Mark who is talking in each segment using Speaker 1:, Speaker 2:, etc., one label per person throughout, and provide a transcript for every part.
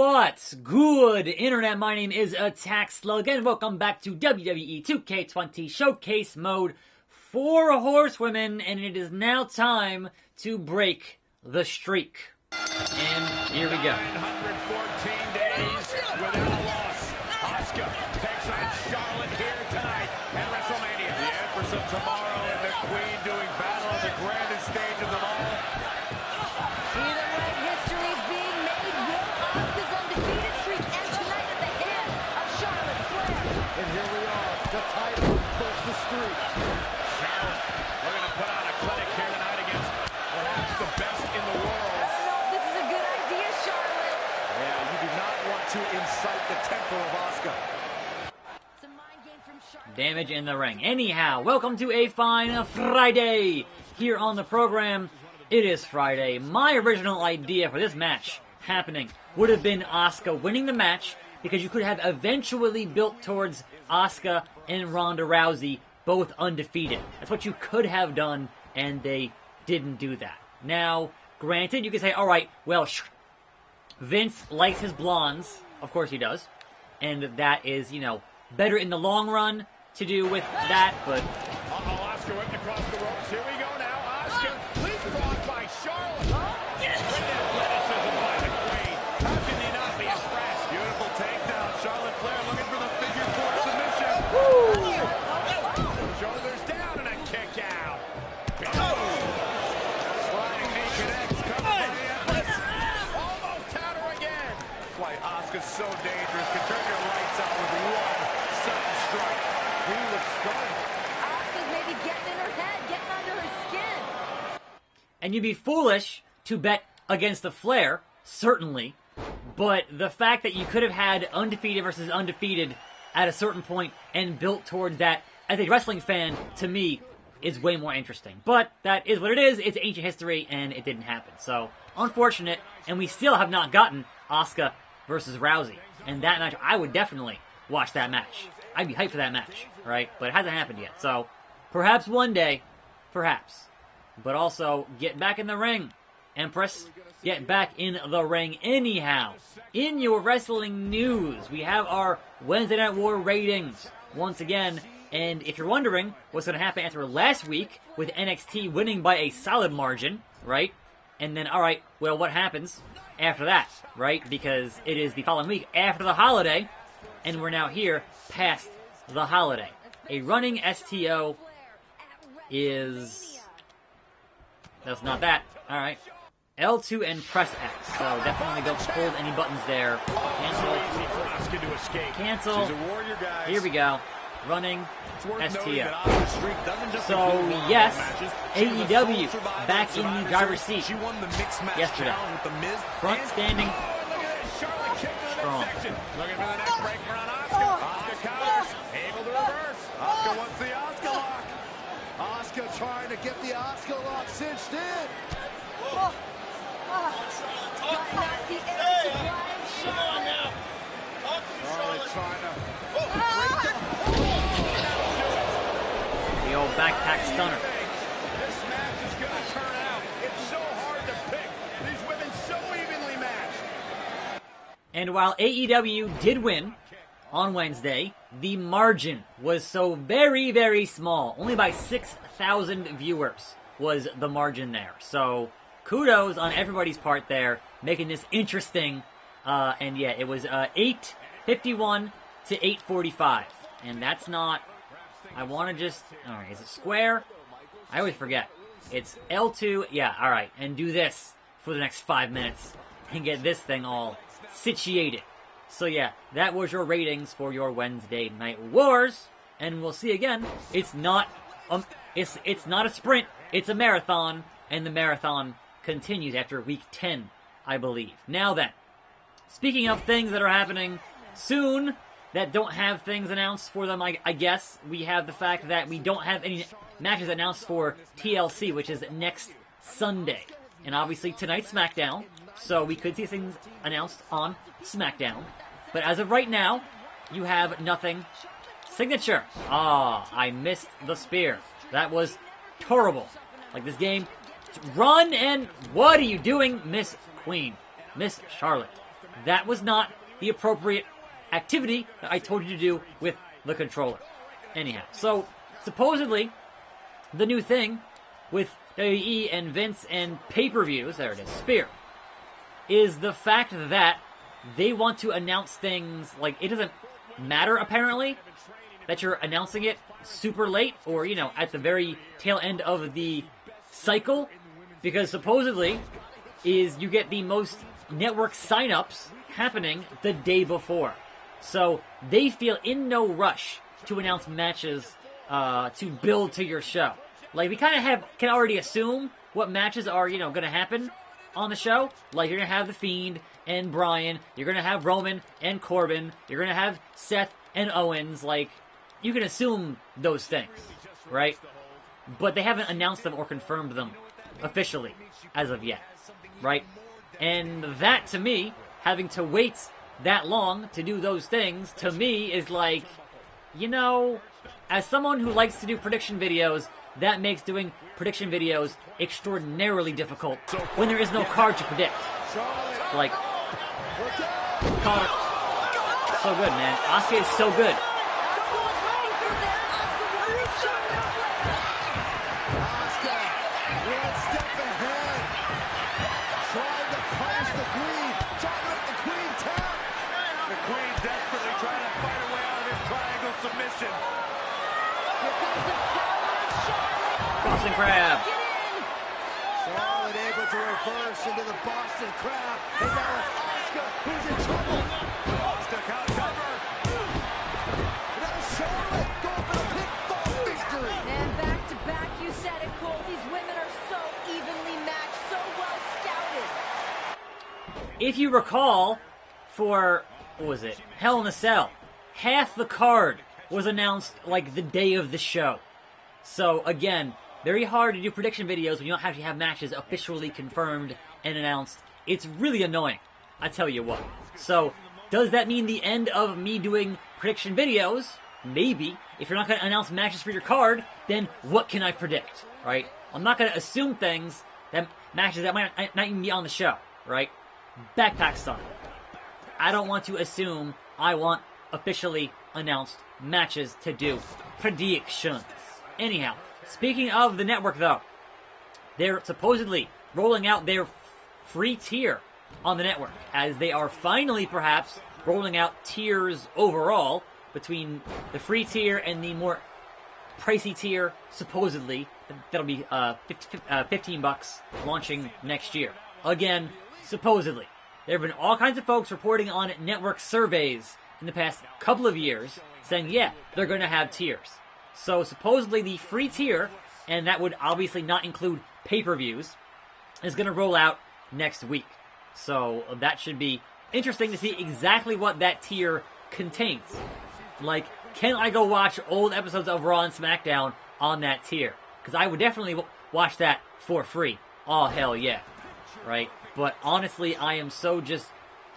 Speaker 1: What's good, Internet? My name is attackslug, and welcome back to WWE 2K20 Showcase Mode for Horsewomen, and it is now time to break the streak. And here we go.
Speaker 2: 914 days without a loss. Asuka takes on Charlotte here tonight at WrestleMania. The Empress of Tomorrow and the Queen doing battle on the grandest stage of them all.
Speaker 3: Either way, history is being made with Asuka's undefeated streak, and tonight at the hands of Charlotte Flair.
Speaker 4: And here we are, the title versus the streak.
Speaker 2: Charlotte, we're going to put on a clinic here tonight against perhaps the best in the world.
Speaker 3: I don't know if this is a good idea, Charlotte.
Speaker 4: Yeah, you do not want to incite the temper of Asuka.
Speaker 3: It's a mind game from Charlotte.
Speaker 1: Damage in the ring. Anyhow, welcome to a fine Friday here on the program. It is Friday. My original idea for this match happening would have been Asuka winning the match, because you could have eventually built towards Asuka and Ronda Rousey both undefeated. That's what you could have done, and they didn't do that. Now, granted, you could say, alright, well, Vince likes his blondes. Of course he does. And that is, you know, better in the long run to do with that, but...
Speaker 2: Asuka whipped across the ropes. Here we go now. Asuka leapfrogged by Charlotte. Great athleticism by the Queen. How can he not be impressed? Beautiful takedown. Charlotte Flair looking for the figure four submission. Shoulders down and a kick out. Sliding knee connects. Comes by the Empress. Almost counter again. That's why Asuka's so dangerous. Can turn your lights out with one sudden strike.
Speaker 4: He looks stunned.
Speaker 3: Asuka's maybe getting in her head, getting under her skin.
Speaker 1: And you'd be foolish to bet against the Flair, certainly, but the fact that you could have had undefeated versus undefeated at a certain point and built towards that, as a wrestling fan, to me, is way more interesting. But that is what it is. It's ancient history, and it didn't happen. So, unfortunate, and we still have not gotten Asuka versus Rousey. And that match, I would definitely watch that match. I'd be hyped for that match, right? But it hasn't happened yet. So, perhaps one day, perhaps. But also, get back in the ring, Empress. Get back in the ring anyhow. In your wrestling news, we have our Wednesday Night War ratings once again. And if you're wondering what's going to happen after last week with NXT winning by a solid margin, right? And then, alright, well, what happens after that, right? Because it is the following week after the holiday, and we're now here past the holiday. A running STO is... That's not that. Alright. L2 and press X. So definitely don't hold any buttons there. Cancel. Cancel. Here we go. Running STO. So yes, AEW back in the driver's seat yesterday. Front standing strong.
Speaker 2: Looking for the next break for Asuka. Asuka counters. Able to reverse. Asuka wants the Asuka lock.
Speaker 4: Asuka trying to get the Asuka lock cinched in.
Speaker 3: Gotten out the air to Brian Charlotte.
Speaker 4: Charlotte trying to...
Speaker 1: The old backpack stunner.
Speaker 2: This match is going to turn out. It's so hard to pick. These women so evenly matched.
Speaker 1: And while AEW did win on Wednesday, the margin was so very, very small. Only by 6,000 viewers was the margin there. So kudos on everybody's part there, making this interesting. And yeah, it was 8:51 to 8:45. And that's not... I want to just... Alright, is it square? I always forget. It's L2, yeah, alright. And do this for the next 5 minutes and get this thing all situated. So yeah, that was your ratings for your Wednesday Night Wars. And we'll see again, it's not it's not a sprint, it's a marathon. And the marathon continues after week 10, I believe. Now then, speaking of things that are happening soon that don't have things announced for them, I guess, we have the fact that we don't have any matches announced for TLC, which is next Sunday. And obviously tonight's SmackDown, so we could see things announced on SmackDown. But as of right now, you have nothing. Signature. I missed the spear. That was terrible. Like this game, run and what are you doing, Miss Queen? Miss Charlotte. that was not the appropriate activity that I told you to do with the controller. Anyhow, so supposedly the new thing with WWE and Vince and pay-per-views, there it is, Spear, is the fact that they want to announce things, like, it doesn't matter, apparently, that you're announcing it super late or, you know, at the very tail end of the cycle, because supposedly is you get the most network signups happening the day before. So they feel in no rush to announce matches to build to your show. Like, we kind of can already assume what matches are, you know, going to happen on the show. Like, you're going to have The Fiend and Bryan. You're going to have Roman and Corbin. You're going to have Seth and Owens. Like, you can assume those things, right? But they haven't announced them or confirmed them officially as of yet, right? And that, to me, having to wait that long to do those things, to me, is like, you know, as someone who likes to do prediction videos, that makes doing prediction videos extraordinarily difficult when there is no card to predict. Like, card. So good, man. Asuka is so good.
Speaker 2: Submission.
Speaker 1: Boston Crab.
Speaker 4: Charlotte able to reverse into the Boston Crab. And now it's Asuka who's in trouble.
Speaker 2: Asuka can't cover.
Speaker 4: Now Charlotte going for the pinfall victory.
Speaker 3: And back to back, you said it, Cole. These women are so evenly matched, so well scouted.
Speaker 1: If you recall, for, what was it, Hell in a Cell, half the card was announced like the day of the show. So again, very hard to do prediction videos when you don't actually have matches officially confirmed and announced. It's really annoying, I tell you what. So, does that mean the end of me doing prediction videos? Maybe. If you're not going to announce matches for your card, then what can I predict, right? I'm not going to assume things, that matches that might not even be on the show, right? Backpack style. I don't want to assume. I want officially announced matches to do predictions. Anyhow, speaking of the network, though, they're supposedly rolling out their free tier on the network, as they are finally, perhaps, rolling out tiers overall between the free tier and the more pricey tier, supposedly. That'll be $15 launching next year. Again, supposedly. There have been all kinds of folks reporting on network surveys in the past couple of years saying, yeah, they're going to have tiers. So supposedly the free tier, and that would obviously not include pay-per-views, is going to roll out next week. So that should be interesting to see exactly what that tier contains. Like, can I go watch old episodes of Raw and SmackDown on that tier? Because I would definitely watch that for free. Oh, hell yeah. Right? But honestly, I am so just,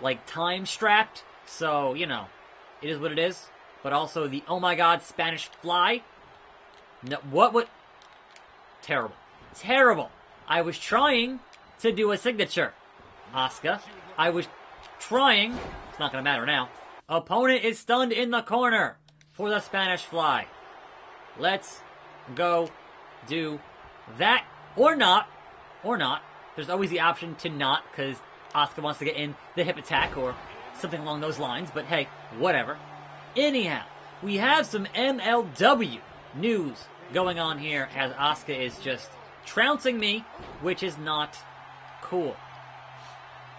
Speaker 1: like, time-strapped. So, you know, it is what it is. But also the, oh my god, Spanish Fly. No, what would... Terrible. Terrible. I was trying to do a signature, Asuka. I was trying... It's not going to matter now. Opponent is stunned in the corner for the Spanish Fly. Let's go do that. Or not. Or not. There's always the option to not, because Asuka wants to get in the hip attack or something along those lines. But hey, whatever. Anyhow, we have some MLW news going on here as Asuka is just trouncing me, which is not cool.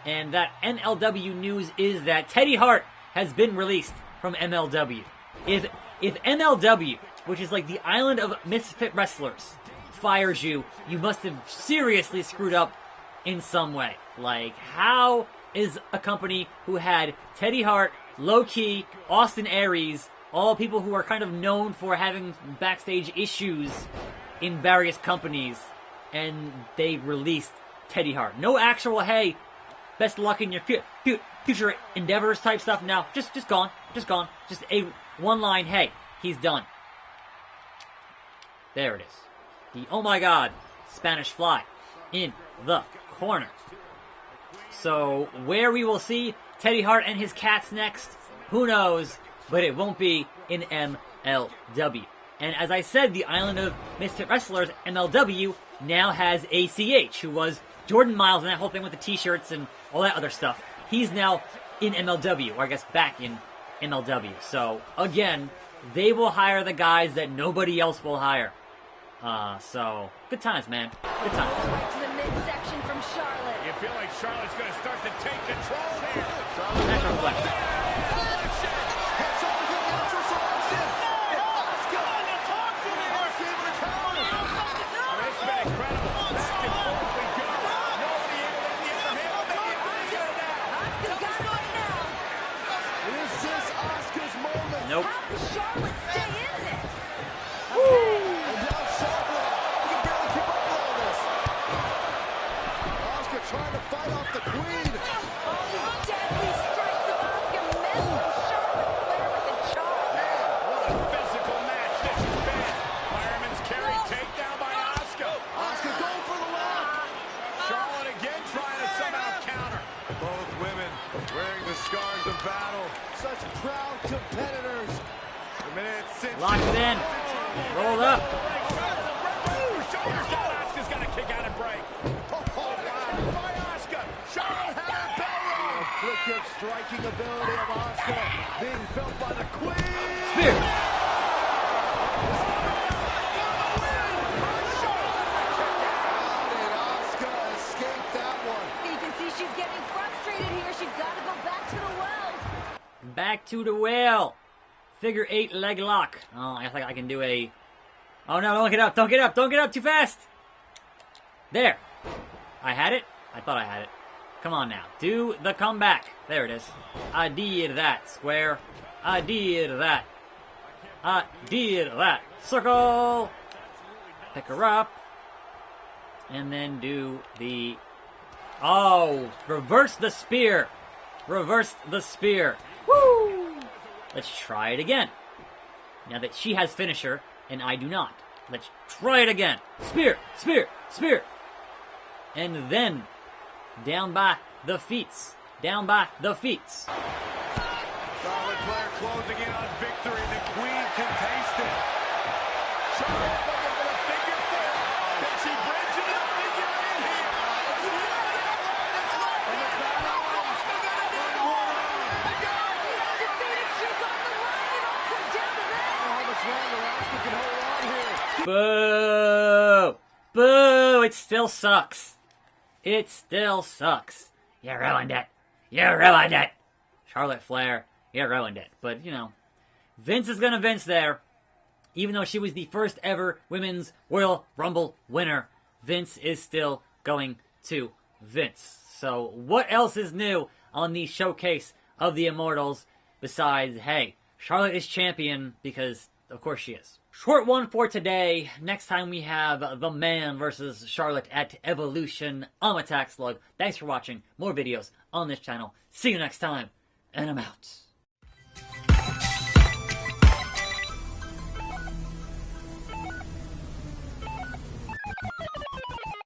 Speaker 1: And that MLW news is that Teddy Hart has been released from MLW. If MLW, which is like the island of misfit wrestlers, fires you, you must have seriously screwed up in some way. Like, how is a company who had Teddy Hart, Low-Key, Austin Aries, all people who are kind of known for having backstage issues in various companies, and they released Teddy Hart? No actual, hey, best of luck in your future endeavors type stuff. No, just gone. Just gone. Just a one line, hey, he's done. There it is. The, oh my god, Spanish Fly in the corner. So where we will see Teddy Hart and his cats next, who knows? But it won't be in MLW. And as I said, the Island of Misfit Wrestlers, MLW, now has ACH, who was Jordan Miles and that whole thing with the t-shirts and all that other stuff. He's now in MLW, or I guess back in MLW. So, again, they will hire the guys that nobody else will hire. So, good times, man. Good times.
Speaker 3: Right to the midsection from Charlotte.
Speaker 2: You feel like Charlotte's going to start to take control here.
Speaker 1: Natural flex. Nope.
Speaker 3: How does Charlotte stay in this?
Speaker 4: And now Charlotte, you can barely keep up with all this. Asuka trying to fight off the queen.
Speaker 3: Oh, these deadly strikes of Asuka met Charlotte Flair with the charm.
Speaker 2: Man, what a physical match this has been. Fireman's carry takedown by Asuka.
Speaker 4: Asuka going for the lock.
Speaker 2: Charlotte again trying to somehow counter.
Speaker 4: Both women wearing the scars of battle. Such proud competitors. The minute since
Speaker 1: Locked it in. Rolled up.
Speaker 2: Shoulders down. Asuka's got to kick out and break. Oh, wow. By Asuka. Charlotte had her bell.
Speaker 4: afflictive striking ability of Asuka being felt by the queen.
Speaker 1: Spear. Back to the well. Figure 8 leg lock. Oh, I think I can do a... Oh no, don't get up, don't get up, don't get up too fast. There. I had it? I thought I had it. Come on now. Do the comeback. There it is. I did that, square. I did that. I did that. Circle. Pick her up. And then do the... Oh, reverse the spear. Reverse the spear. Woo! Let's try it again. Now that she has finisher, and I do not. Let's try it again. Spear, spear, spear. And then, down by the feet. Down by the feet.
Speaker 2: Charlotte Flair closing in on victory. The Queen can taste it. Charlotte looking for the figure four. Can she bridge into the figure eight here?
Speaker 1: Boo! Boo! It still sucks. It still sucks. You ruined it. You ruined it. Charlotte Flair, you ruined it. But, you know, Vince is gonna Vince there. Even though she was the first ever Women's Royal Rumble winner, Vince is still going to Vince. So, what else is new on the showcase of the Immortals besides, hey, Charlotte is champion because, of course, she is. Short one for today. Next time we have The Man versus Charlotte at Evolution. I'm attackslug. Thanks for watching. More videos on this channel. See you next time. And I'm out.